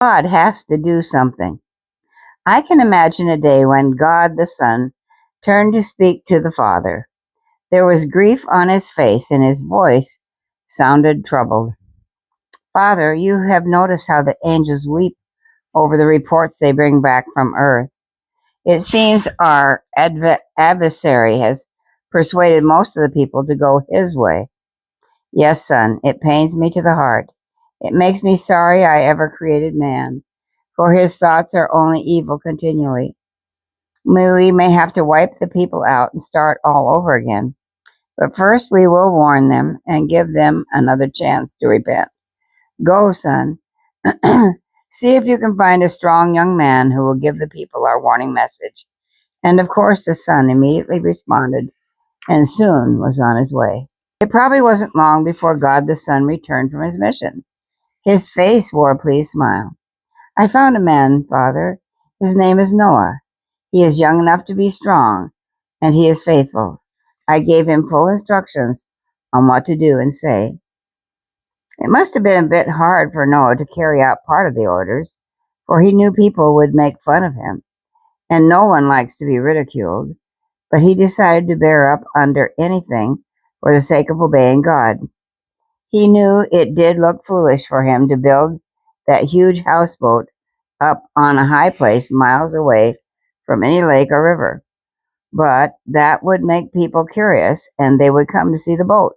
God has to do something. I can imagine a day when God the Son turned to speak to the Father. There was grief on his face, and his voice sounded troubled. Father, you have noticed how the angels weep over the reports they bring back from earth. It seems our adversary has persuaded most of the people to go his way. Yes, son, it pains me to the heart. It makes me sorry I ever created man, for his thoughts are only evil continually. We may have to wipe the people out and start all over again. But first we will warn them and give them another chance to repent. Go, son. See if you can find a strong young man who will give the people our warning message. And of course the son immediately responded and soon was on his way. It probably wasn't long before God the Son returned from his mission. His face wore a pleased smile. I found a man, Father. His name is Noah. He is young enough to be strong, and he is faithful. I gave him full instructions on what to do and say. It must have been a bit hard for Noah to carry out part of the orders, for he knew people would make fun of him, and no one likes to be ridiculed, but he decided to bear up under anything for the sake of obeying God. He knew it did look foolish for him to build that huge houseboat up on a high place miles away from any lake or river, but that would make people curious and they would come to see the boat.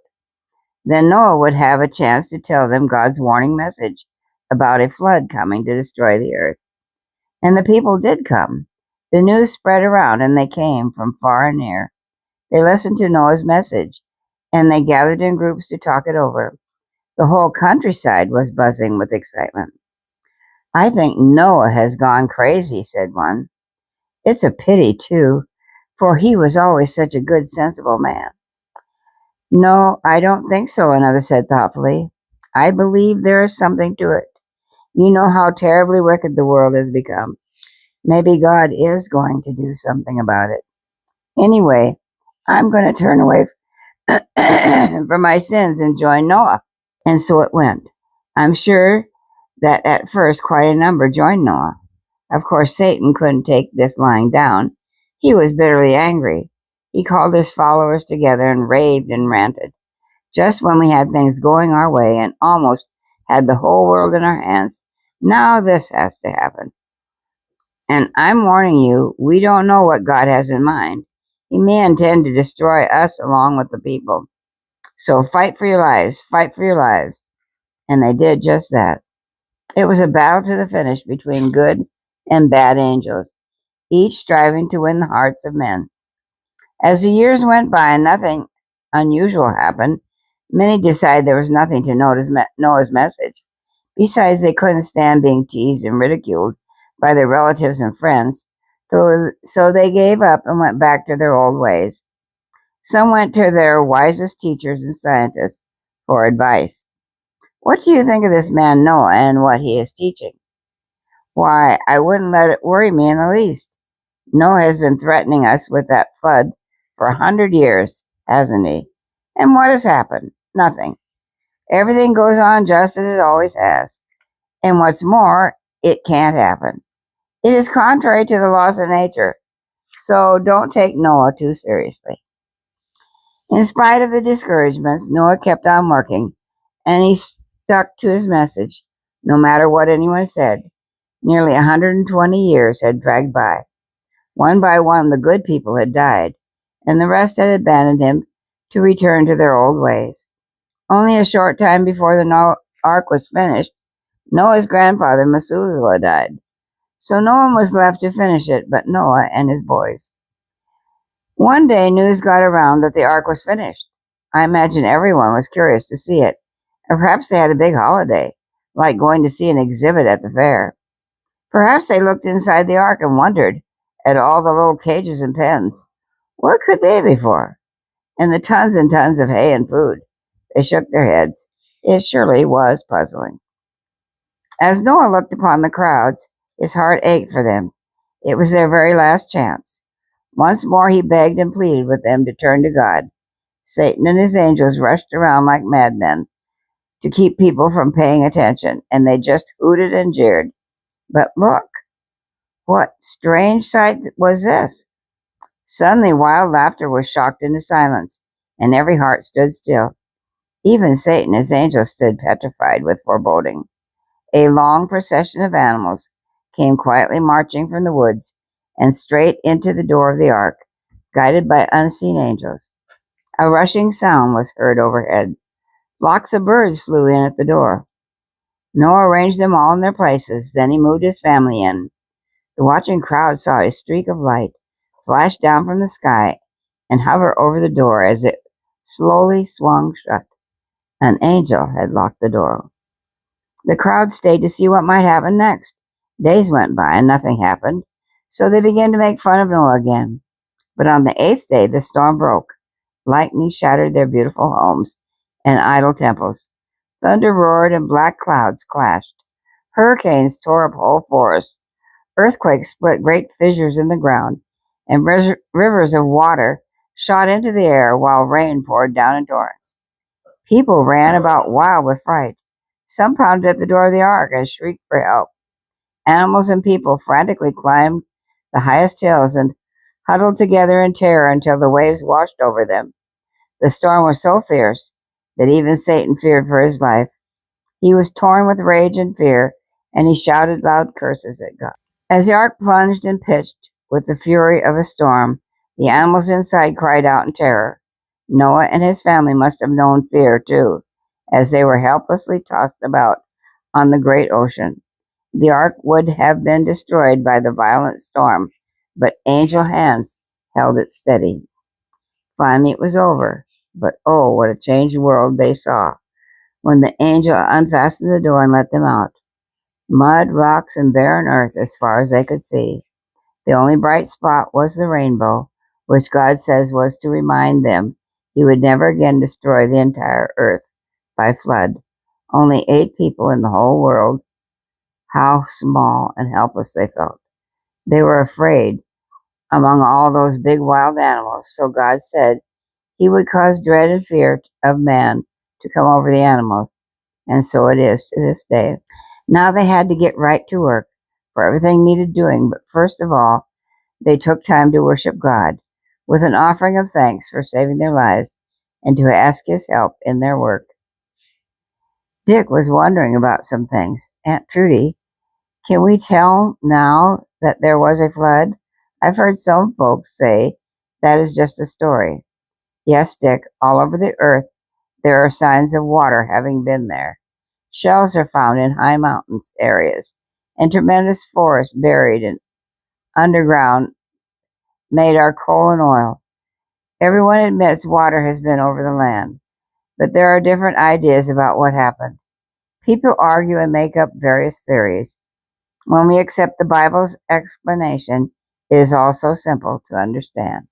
Then Noah would have a chance to tell them God's warning message about a flood coming to destroy the earth. And the people did come. The news spread around and they came from far and near. They listened to Noah's message and they gathered in groups to talk it over. The whole countryside was buzzing with excitement. I think Noah has gone crazy, said one. It's a pity, too, for he was always such a good, sensible man. No, I don't think so, another said thoughtfully. I believe there is something to it. You know how terribly wicked the world has become. Maybe God is going to do something about it. Anyway, I'm going to turn away from my sins and join Noah. And so it went. I'm sure that at first quite a number joined Noah. Of course, Satan couldn't take this lying down. He was bitterly angry. He called his followers together and raved and ranted. Just when we had things going our way and almost had the whole world in our hands, now this has to happen. And I'm warning you, we don't know what God has in mind. He may intend to destroy us along with the people. So fight for your lives, fight for your lives. And they did just that. It was a battle to the finish between good and bad angels, each striving to win the hearts of men. As the years went by and nothing unusual happened, many decided there was nothing to Noah's message. Besides, they couldn't stand being teased and ridiculed by their relatives and friends, so they gave up and went back to their old ways. Some went to their wisest teachers and scientists for advice. What do you think of this man Noah and what he is teaching? Why, I wouldn't let it worry me in the least. Noah has been threatening us with that flood for 100 years, hasn't he? And what has happened? Nothing. Everything goes on just as it always has. And what's more, it can't happen. It is contrary to the laws of nature. So don't take Noah too seriously. In spite of the discouragements, Noah kept on working, and he stuck to his message, no matter what anyone said. Nearly 120 years had dragged by. One by one, the good people had died, and the rest had abandoned him to return to their old ways. Only a short time before the ark was finished, Noah's grandfather, Methuselah, died. So no one was left to finish it but Noah and his boys. One day, news got around that the ark was finished. I imagine everyone was curious to see it, or perhaps they had a big holiday, like going to see an exhibit at the fair. Perhaps they looked inside the ark and wondered at all the little cages and pens. What could they be for? And the tons and tons of hay and food. They shook their heads. It surely was puzzling. As Noah looked upon the crowds, his heart ached for them. It was their very last chance. Once more he begged and pleaded with them to turn to God. Satan and his angels rushed around like madmen to keep people from paying attention, and they just hooted and jeered. But look, what strange sight was this? Suddenly, wild laughter was shocked into silence, and every heart stood still. Even Satan, his angel, stood petrified with foreboding. A long procession of animals came quietly marching from the woods and straight into the door of the ark, guided by unseen angels. A rushing sound was heard overhead. Flocks of birds flew in at the door. Noah arranged them all in their places. Then he moved his family in. The watching crowd saw a streak of light flash down from the sky and hover over the door as it slowly swung shut. An angel had locked the door. The crowd stayed to see what might happen next. Days went by and nothing happened, so they began to make fun of Noah again. But on the 8th day, the storm broke. Lightning shattered their beautiful homes and idol temples. Thunder roared and black clouds clashed. Hurricanes tore up whole forests. Earthquakes split great fissures in the ground, and rivers of water shot into the air while rain poured down in torrents. People ran about wild with fright. Some pounded at the door of the ark and shrieked for help. Animals and people frantically climbed the highest hills and huddled together in terror until the waves washed over them. The storm was so fierce that even Satan feared for his life. He was torn with rage and fear, and he shouted loud curses at God. As the ark plunged and pitched with the fury of a storm, the animals inside cried out in terror. Noah and his family must have known fear, too, as they were helplessly tossed about on the great ocean. The ark would have been destroyed by the violent storm, but angel hands held it steady. Finally, it was over, but oh, what a changed world they saw when the angel unfastened the door and let them out. Mud, rocks, and barren earth as far as they could see. The only bright spot was the rainbow, which God says was to remind them he would never again destroy the entire earth by flood. Only 8 people in the whole world. How small and helpless they felt. They were afraid among all those big wild animals, so God said he would cause dread and fear of man to come over the animals, and so it is to this day. Now they had to get right to work, for everything needed doing, but first of all, they took time to worship God with an offering of thanks for saving their lives and to ask his help in their work. Dick was wondering about some things. Aunt Trudy, can we tell now that there was a flood? I've heard some folks say that is just a story. Yes, Dick, all over the earth there are signs of water having been there. Shells are found in high mountains areas, and tremendous forests buried in underground made our coal and oil. Everyone admits water has been over the land, but there are different ideas about what happened. People argue and make up various theories. When we accept the Bible's explanation, it is all so simple to understand.